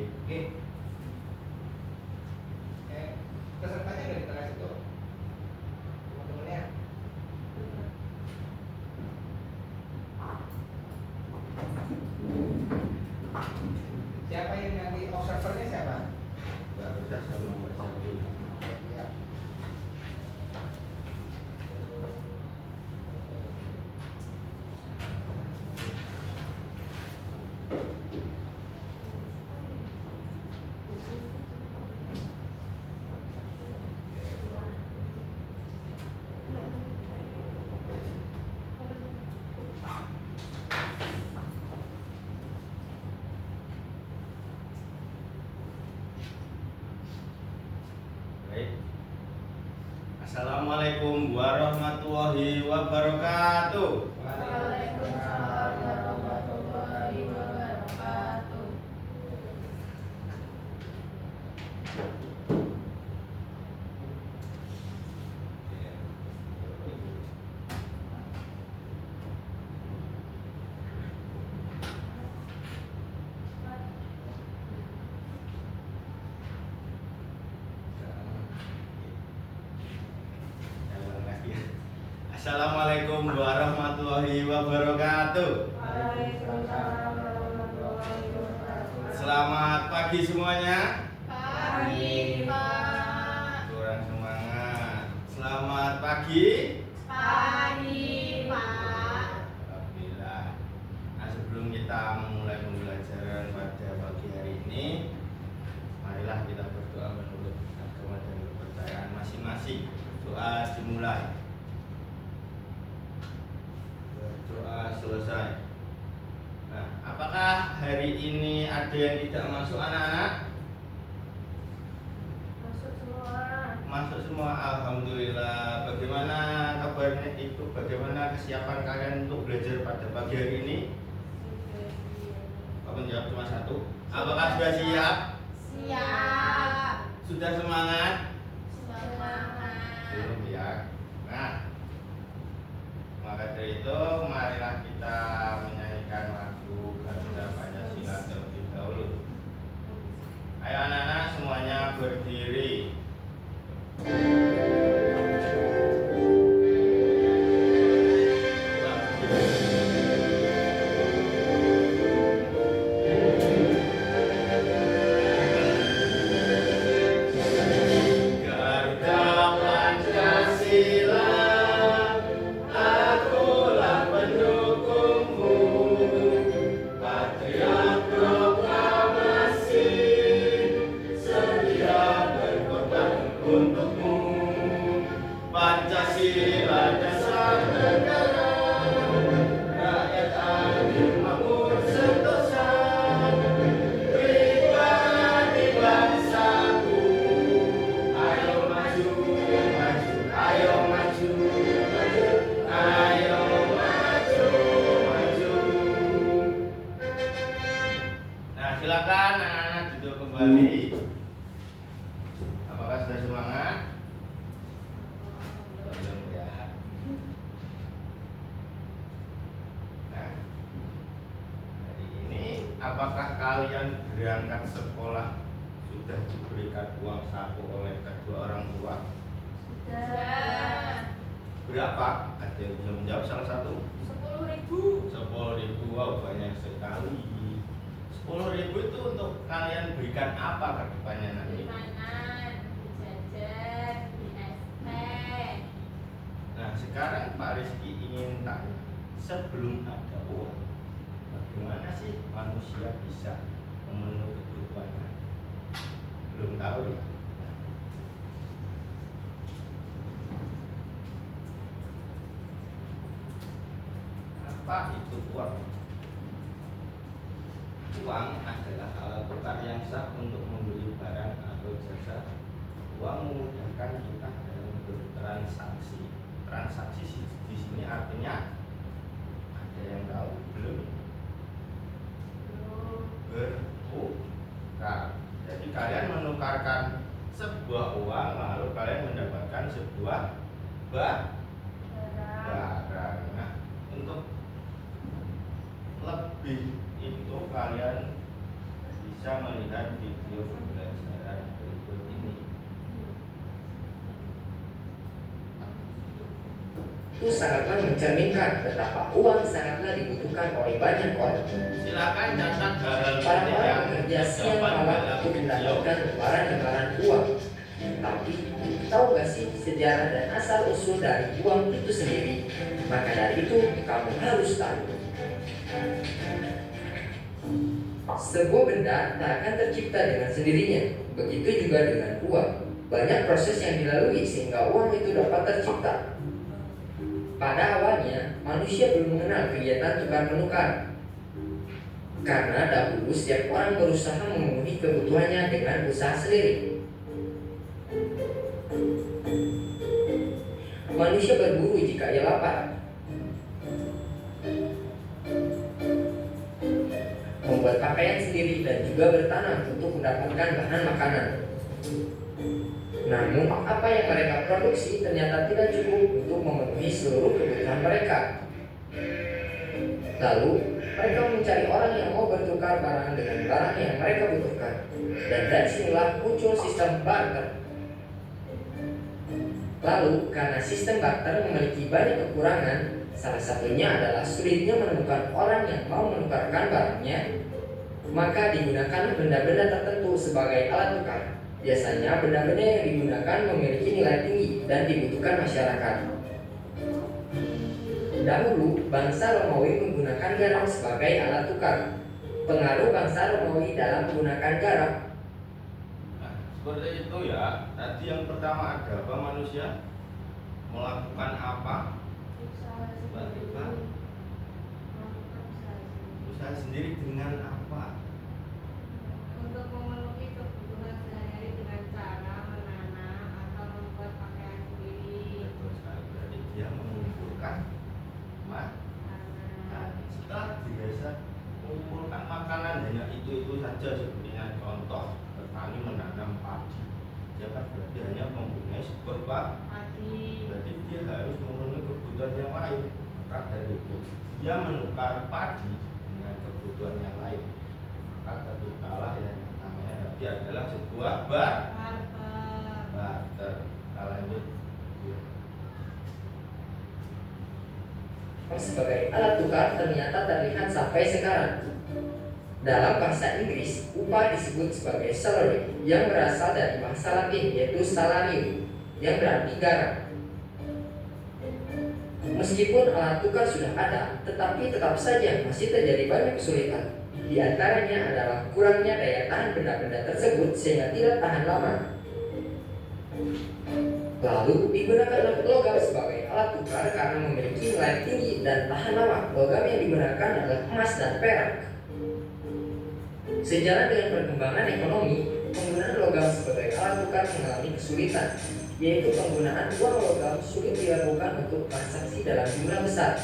Oke. Pesertanya dari tengah situ. Teman-temannya. Siapa yang nanti observernya siapa? Baru saya sama Mbak Syafi. Ya. Baik. Assalamualaikum warahmatullahi wabarakatuh. Waalaikumsalam warahmatullahi wabarakatuh. Assalamualaikum warahmatullahi wabarakatuh. Waalaikumsalam warahmatullahi wabarakatuh. Selamat pagi semuanya. Pagi, Pak. Kurang semangat. Selamat pagi. Pagi, Pak. Alhamdulillah. Nah, sebelum kita memulai pembelajaran pada pagi hari ini, marilah kita berdoa menurut agama dan kepercayaan masing-masing. Doa dimulai. Berdoa selesai. Nah, apakah hari ini ada yang tidak masuk anak-anak? Masuk semua. Masuk semua, alhamdulillah. Bagaimana kabarnya itu? Bagaimana kesiapan kalian untuk belajar pada pagi hari ini? Aku jawab cuma satu. Apakah sudah siap? Siap. Sudah semangat? Semangat. Belum ya. Nah, maka dari itu marilah kita menyanyikan lagu Garuda Pancasila terlebih dahulu. Ayo anak-anak semuanya berdiri. Garuda Pancasila, akulah pendukungmu, patriot proklamasi, sedia berkorban untukmu. Pancasila dasar negara, rakyat adil makmur sentosa, pribadi bangsaku. Ayo maju, maju, ayo maju, maju, ayo maju, maju. Nah, silakan anak-anak duduk kembali. Apakah sudah semangat? Belum ya. Nah, hari ini apakah kalian berangkat sekolah sudah diberikan uang saku oleh kedua orang tua? Sudah. Berapa? Ada yang bisa menjawab salah satu? 10.000. 10.000. Wow, banyak sekali. 10.000 itu untuk kalian berikan apa ke depannya nanti? Beli mainan, beli jajan, beli es teh. Nah, sekarang Pak Rizky ingin tanya, sebelum ada uang, bagaimana sih manusia bisa memenuhi kebutuhannya? Belum tahu ya? Apa itu uang? Uang adalah alat tukar yang sah untuk membeli barang atau jasa. Uang memudahkan kita dalam bertransaksi. Transaksi di sini artinya ada yang tahu belum? Bertukar. Jadi kalian menukarkan sebuah uang lalu kalian mendapatkan sebuah barang. Nah, untuk lebih itu kalian bisa melihat video pembelajaran berikut ini. Itu sangatlah mencerminkan betapa uang sangatlah dibutuhkan oleh banyak orang. Silakan catat hal-hal Para penting orang yang bekerja siang terdapat malam dalam untuk video. mendapatkan lembaran-lembaran uang. Tapi, tahu gak sih sejarah dan asal-usul dari uang itu sendiri? Maka dari itu, kamu harus tahu. Sebuah benda tak akan tercipta dengan sendirinya. Begitu juga dengan uang. Banyak proses yang dilalui sehingga uang itu dapat tercipta. Pada awalnya, manusia belum mengenal kegiatan tukar-menukar. Karena dahulu setiap orang berusaha memenuhi kebutuhannya dengan usaha sendiri. Manusia berburu jika ia lapar, membuat pakaian sendiri dan juga bertanam untuk mendapatkan bahan makanan. Namun, apa yang mereka produksi ternyata tidak cukup untuk memenuhi seluruh kebutuhan mereka. Lalu, mereka mencari orang yang mau bertukar barang dengan barang yang mereka butuhkan. Dan dari sinilah muncul sistem barter. Lalu, karena sistem barter memiliki banyak kekurangan, salah satunya adalah sulitnya menemukan orang yang mau menukarkan barangnya, maka digunakan benda-benda tertentu sebagai alat tukar. Biasanya benda-benda yang digunakan memiliki nilai tinggi dan dibutuhkan masyarakat. Dahulu, bangsa Romawi menggunakan garam sebagai alat tukar. Pengaruh bangsa Romawi dalam menggunakan garam. Nah, seperti itu ya. Tadi yang pertama ada apa manusia? Melakukan apa? Usaha sendiri dengan apa? Untuk memenuhi kebutuhan sehari-hari dengan cara menanam atau membuat pakaian sendiri. Betul sekali. Berarti dia mengumpulkan makanan. Setelah biasa mengumpulkan makanan hanya itu saja, sepertinya contoh petani menanam padi. Dia kan berarti hanya mempunyai sebuah padi. Berarti dia harus memenuhi kebutuhan yang lain. Maka dari itu dia menukar padi dengan kebutuhan yang lain. Maka terciptalah yang namanya tadi adalah sebuah barter. Kita lanjut. Sebagai alat tukar ternyata terlihat sampai sekarang. Dalam bahasa Inggris, upah disebut sebagai salary yang berasal dari bahasa Latin yaitu salarium yang berarti garam. Meskipun alat tukar sudah ada, tetapi tetap saja masih terjadi banyak kesulitan. Di antaranya adalah kurangnya daya tahan benda-benda tersebut sehingga tidak tahan lama. Lalu digunakan logam sebagai alat tukar karena memiliki nilai tinggi dan tahan lama. Logam yang digunakan adalah emas dan perak. Sejalan dengan perkembangan ekonomi, penggunaan logam sebagai alat tukar mengalami kesulitan, yaitu penggunaan uang logam sulit dilakukan untuk transaksi dalam jumlah besar.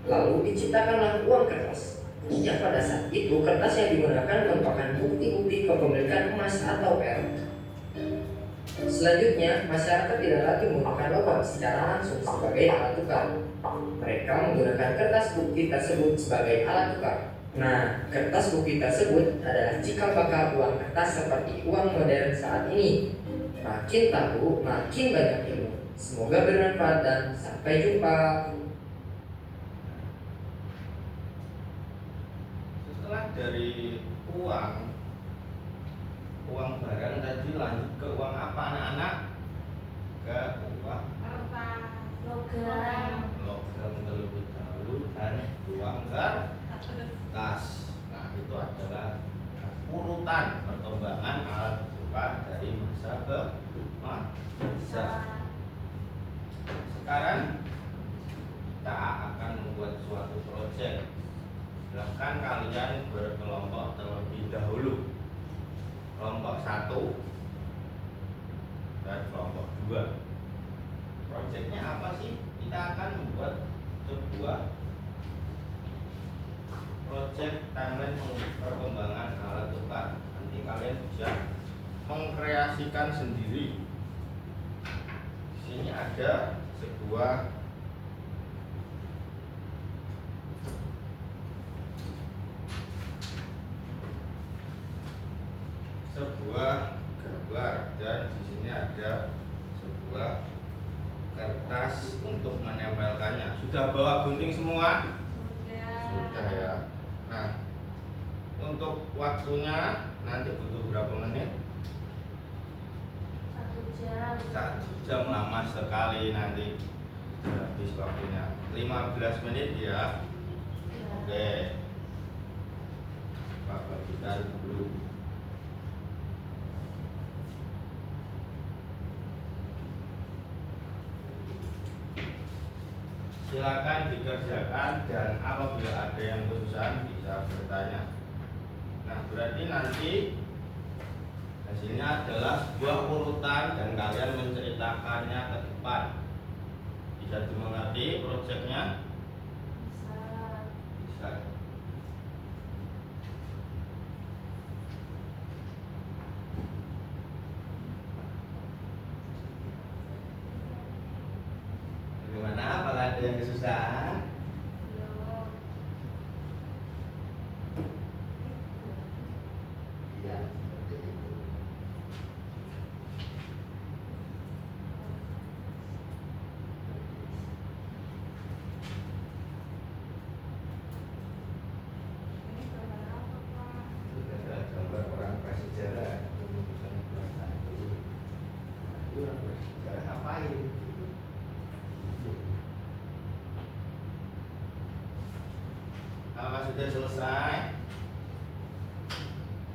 Lalu diciptakanlah uang kertas. Yang pada saat itu kertas yang digunakan merupakan bukti-bukti kepemilikan emas atau perak. Selanjutnya, masyarakat tidak lagi menggunakan logam secara langsung sebagai alat tukar. Mereka menggunakan kertas bukti tersebut sebagai alat tukar. Nah, kertas bukti tersebut adalah cikal bakal uang kertas seperti uang modern saat ini. Makin tahu, makin banyak ilmu. Semoga bermanfaat dan sampai jumpa. Setelah dari uang barang tadi, lanjut ke uang apa anak-anak? Ke uang logam terlebih dahulu dan uang kertas. Nah, itu adalah urutan perkembangan alat tukar dari masa ke masa. Sekarang kita akan membuat suatu proyek. Silahkan kalian berkelompok terlebih dahulu. Kelompok 1 dan kelompok 2. Proyeknya apa sih? Kita akan membuat sebuah proyek timeline perkembangan alat tukar. Nanti kalian bisa mengkreasikan sendiri. Di sini ada sebuah sebuah gambar dan di sini ada sebuah kertas untuk menempelkannya. Sudah bawa gunting semua? Sudah ya. Nah, untuk waktunya nanti butuh berapa menit? 1 jam. 1 jam lama sekali nanti habis waktunya. 15 menit ya. Oke. Bapak kita dulu. Silakan dikerjakan dan apabila ada yang kesusahan bisa bertanya. Nah, berarti nanti hasilnya adalah sebuah urutan dan kalian menceritakannya ke depan. Bisa dimengerti proyeknya? Bisa. Bagaimana? Apakah ada yang kesusahan? Iya, seperti itu. Itu adalah gambar orang prasejarah. Itu orang prasejarah ngapain? Apakah sudah selesai?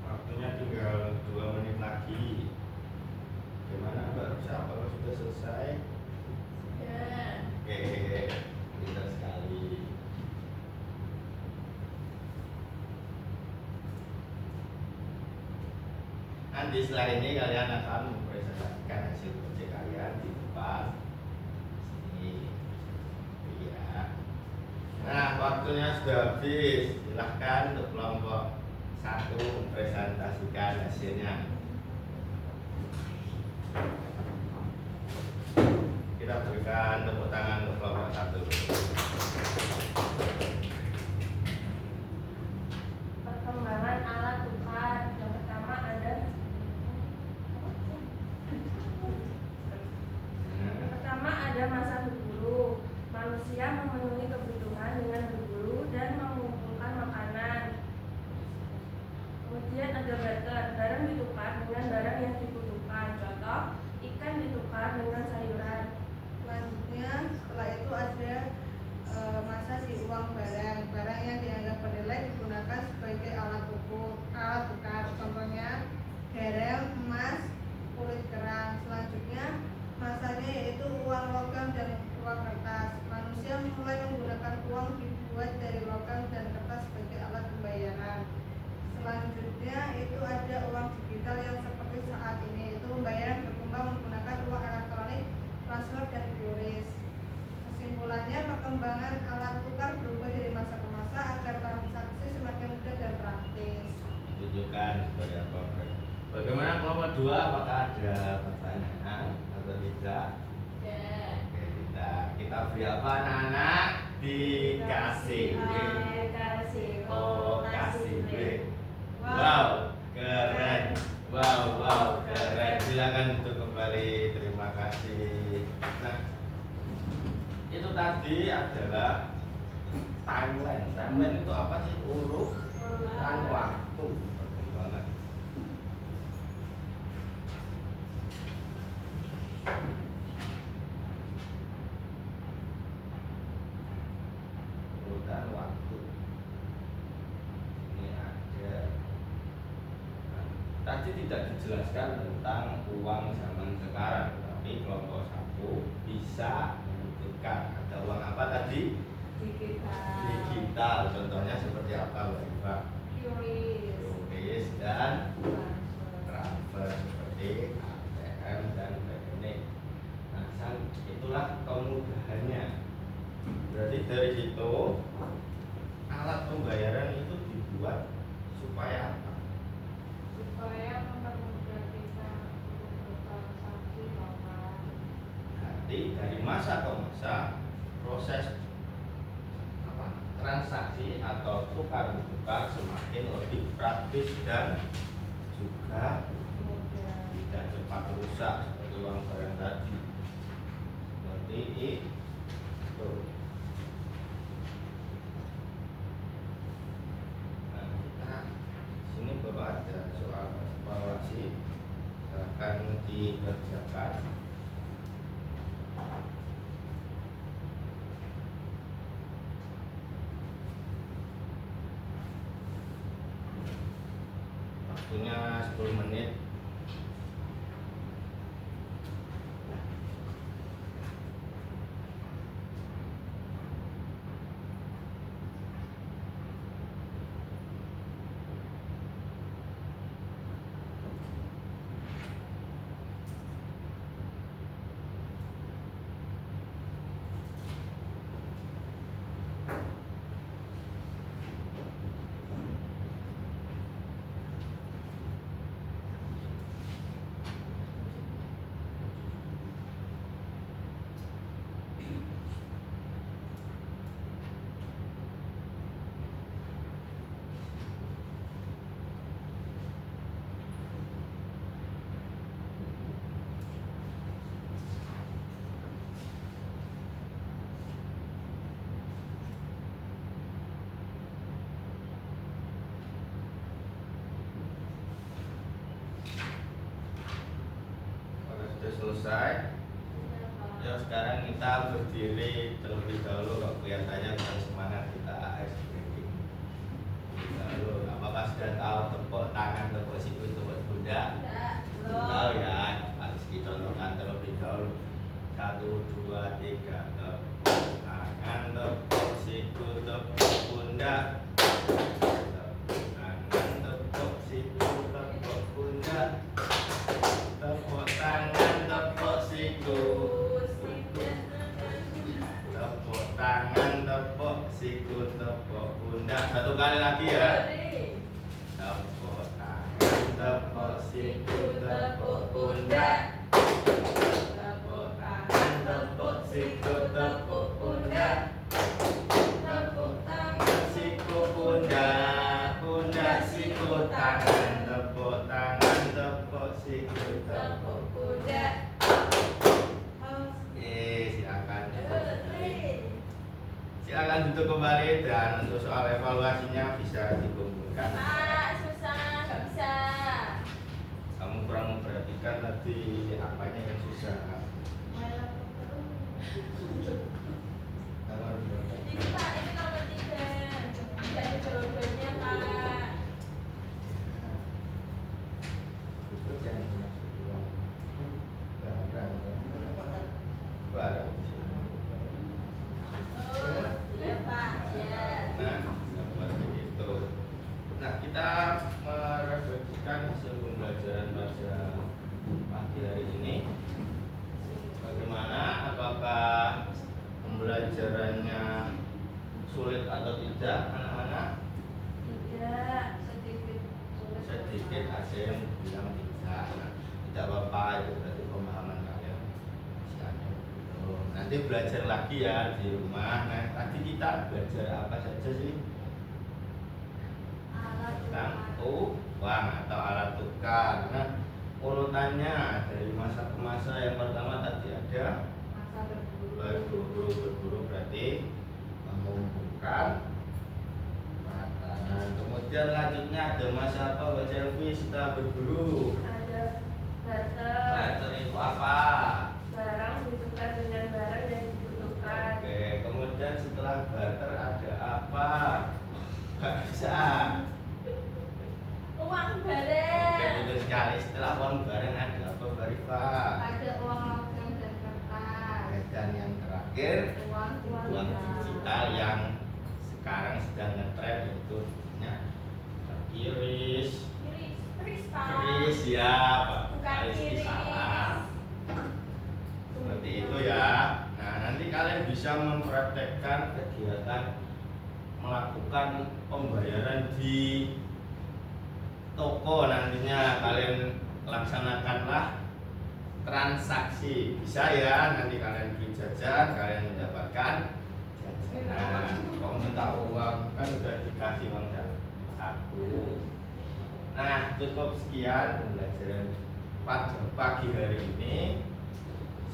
Waktunya tinggal 2 menit lagi. Gimana Mbak Rosa? Apakah sudah selesai? Oke, pintar sekali. Nanti setelah ini kalian akan mempresentasikan hasil proyek kalian di depan sini. Iya. Nah, waktunya sudah habis. Silahkan untuk kelompok 1 mempresentasikan hasilnya. Kita berikan tepuk tangan untuk kelompok 1. Perkembangan alat tukar. Yang pertama ada masa berburu. Manusia memenuhi kebutuhan dengan berburu dan mengumpulkan makanan. Kemudian ada barter, barang ditukar dengan barang yang dibutuhkan. Contoh, ikan ditukar dengan sayuran. Selanjutnya setelah itu ada masa si uang barang. Barang yang dianggap bernilai digunakan sebagai alat tukar. Contohnya garam, emas, kulit kerang. Selanjutnya masanya yaitu uang logam dan uang kertas. Manusia mulai menggunakan uang dibuat dari logam dan kertas sebagai alat pembayaran. Selanjutnya itu ada uang digital yang seperti saat ini, itu pembayaran berkembang menggunakan uang elektronik, transfer dan QRIS. Kesimpulannya, perkembangan alat tukar berubah dari masa ke masa agar transaksi semakin mudah dan praktis. Tunjukkan sebagai apa? Bagaimana kelompok 2? Apakah ada pertanyaan atau tidak? Oke, tidak. Kita beri apa anak-anak? Dikasih B. Oh, kasih B. Wow, keren. Wow, keren. Silakan untuk kembali. Terima kasih. Nah, itu tadi adalah timeline. Timeline itu apa sih? Urutan waktu perkembangan. Urutan waktu. Ini ada. Nah, tadi tidak dijelaskan tentang uang zaman sekarang, tapi kelompok 1 bisa menentukan ada uang apa tadi? Digital. Contohnya seperti apa, Mbak Iva? QRIS dan transfer seperti ATM dan rekening. Nah, itulah kemudahannya. Berarti dari situ alat pembayaran itu dibuat supaya apa? Supaya mempermudah kita untuk bertransaksi lokal. Nanti dari masa ke masa proses transaksi atau tukar menukar semakin lebih praktis dan juga tidak cepat rusak seperti uang barang tadi. Seperti itu. Nah, kita sini baru ada soal evaluasi, akan dikerjakan. Waktunya 10 menit. Kalau sudah selesai, ya sekarang kita berdiri terlebih dahulu. Kalau kelihatannya dengan semangat kita ice breaking. Lalu apakah sudah tahu tepuk tangan, tepuk siku, tepuk pundak? Tahu ya, harus dicontohkan terlebih dahulu. 1, 2, 3, tepuk tangan, tepuk siku, tepuk pundak. Tepuk tangan, tepuk siku, tepuk pundak. Tepuk tangan, tepuk siku. Tepuk tangan, tepuk siku, tepuk pundak. Satu kali lagi ya. Tepuk tangan, tepuk siku, tepuk pundak. Tepuk tangan, tepuk siku, tepuk pundak. Tepuk tangan, siku, pundak. Pundak, siku, tangan. Tepuk tangan, tepuk siku, tepuk pundak. Silakan. Silakan duduk kembali, dan untuk soal evaluasinya bisa dikumpulkan. Kamu kurang memperhatikan tadi apanya yang susah. Nomor berapa? Itu jangan dimaksud uang. Barang. Barang. Nah, seperti itu. Nah, kita merefleksikan hasil pembelajaran pada pagi hari ini. Bagaimana? Apakah pembelajarannya sulit atau tidak, anak-anak? Tidak, sedikit sulit. Sedikit ada yang bilang tidak. Nah, tidak apa-apa, itu berarti pemahaman kalian masih ada. Nanti belajar lagi ya di rumah. Nah, tadi kita belajar apa saja sih? Tentang uang atau alat tukar. Nah, urutannya dari masa ke masa, yang pertama tadi ada berburu berarti mengumpulkan makanan. Kemudian lanjutnya ada masa apa, Mbak Selvi, setelah berburu? Ada barter. Barter itu apa? Barang ditukar dengan barang yang dibutuhkan. Oke, kemudian setelah barter ada apa? Bisa. Uang Oke, barang. betul sekali. Setelah uang barang ada apa, Mbak Rifa? Ada uang logam dan kertas. Dan yang terakhir, uang digital yang sekarang sedang ngetren, itu kiris. Kiris ya, Pak. Bukan Kiris salah. Seperti itu ya. Nah, nanti kalian bisa mempraktekkan kegiatan melakukan pembayaran di toko. Nantinya kalian laksanakanlah transaksi. Bisa ya, nanti kalian beli jajan, kalian mendapatkan jajanan. Kalau minta uang kan sudah dikasih uang satu. Nah, cukup sekian pembelajaran pada pagi hari ini.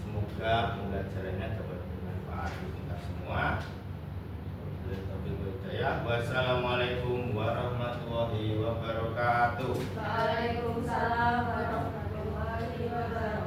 Semoga pembelajarannya dapat bermanfaat untuk kita semua. Wassalamualaikum warahmatullahi wabarakatuh. Waalaikumsalam warahmatullahi wabarakatuh.